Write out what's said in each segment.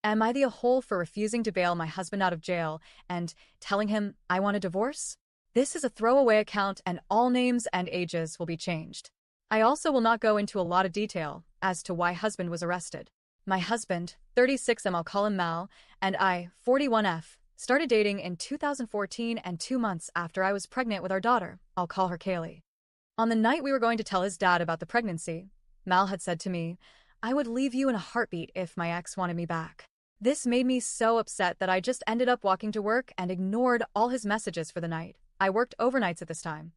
Am I the a-hole for refusing to bail my husband out of jail and telling him I want a divorce? This is a throwaway account and all names and ages will be changed. I also will not go into a lot of detail as to why husband was arrested. My husband, 36M, I'll call him Mal, and I, 41F, started dating in 2014 and 2 months after I was pregnant with our daughter. I'll call her Kaylee. On the night we were going to tell his dad about the pregnancy, Mal had said to me, "I would leave you in a heartbeat if my ex wanted me back." This made me so upset that I just ended up walking to work and ignored all his messages for the night. I worked overnights at this time.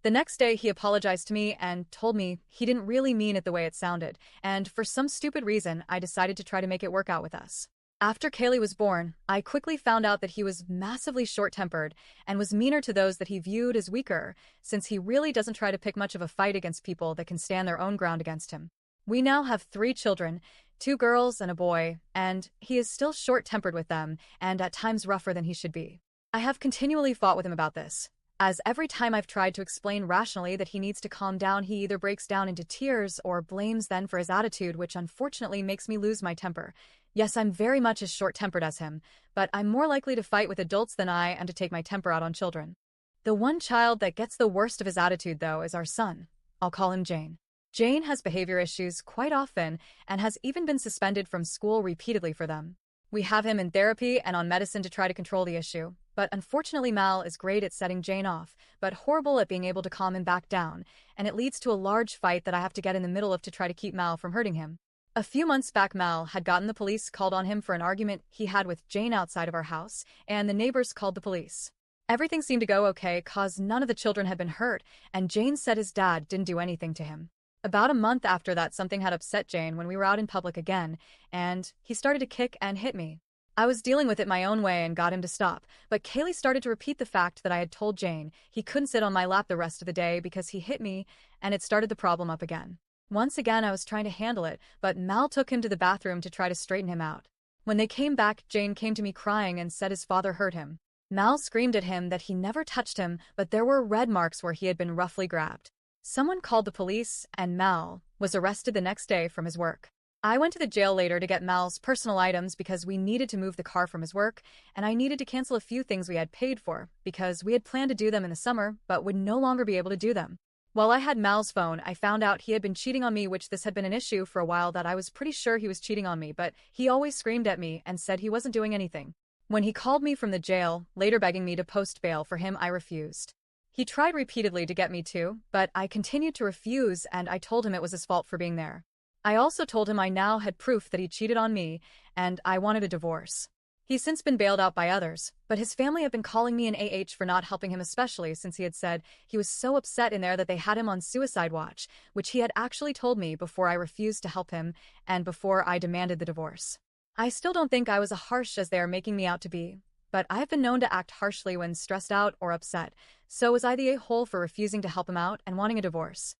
The next day, he apologized to me and told me he didn't really mean it the way it sounded, and for some stupid reason, I decided to try to make it work out with us. After Kaylee was born, I quickly found out that he was massively short-tempered and was meaner to those that he viewed as weaker, since he really doesn't try to pick much of a fight against people that can stand their own ground against him. We now have 3 children, 2 girls and a boy, and he is still short-tempered with them and at times rougher than he should be. I have continually fought with him about this, as every time I've tried to explain rationally that he needs to calm down, he either breaks down into tears or blames then for his attitude, which unfortunately makes me lose my temper. Yes, I'm very much as short-tempered as him, but I'm more likely to fight with adults than I am to take my temper out on children. The one child that gets the worst of his attitude, though, is our son. I'll call him Jane. Jane has behavior issues quite often and has even been suspended from school repeatedly for them. We have him in therapy and on medicine to try to control the issue, but unfortunately Mal is great at setting Jane off, but horrible at being able to calm him back down, and it leads to a large fight that I have to get in the middle of to try to keep Mal from hurting him. A few months back, Mal had gotten the police called on him for an argument he had with Jane outside of our house, and the neighbors called the police. Everything seemed to go okay cause none of the children had been hurt, and Jane said his dad didn't do anything to him. About a month after that, something had upset Jane when we were out in public again, and he started to kick and hit me. I was dealing with it my own way and got him to stop, but Kaylee started to repeat the fact that I had told Jane he couldn't sit on my lap the rest of the day because he hit me, and it started the problem up again. Once again, I was trying to handle it, but Mal took him to the bathroom to try to straighten him out. When they came back, Jane came to me crying and said his father hurt him. Mal screamed at him that he never touched him, but there were red marks where he had been roughly grabbed. Someone called the police, and Mal was arrested the next day from his work. I went to the jail later to get Mal's personal items because we needed to move the car from his work, and I needed to cancel a few things we had paid for because we had planned to do them in the summer but would no longer be able to do them. While I had Mal's phone, I found out he had been cheating on me, which this had been an issue for a while that I was pretty sure he was cheating on me, but he always screamed at me and said he wasn't doing anything. When he called me from the jail, later begging me to post bail for him, I refused. He tried repeatedly to get me to, but I continued to refuse, and I told him it was his fault for being there. I also told him I now had proof that he cheated on me, and I wanted a divorce. He's since been bailed out by others, but his family have been calling me an AH for not helping him, especially since he had said he was so upset in there that they had him on suicide watch, which he had actually told me before I refused to help him and before I demanded the divorce. I still don't think I was as harsh as they are making me out to be, but I've been known to act harshly when stressed out or upset, so was I the a-hole for refusing to help him out and wanting a divorce?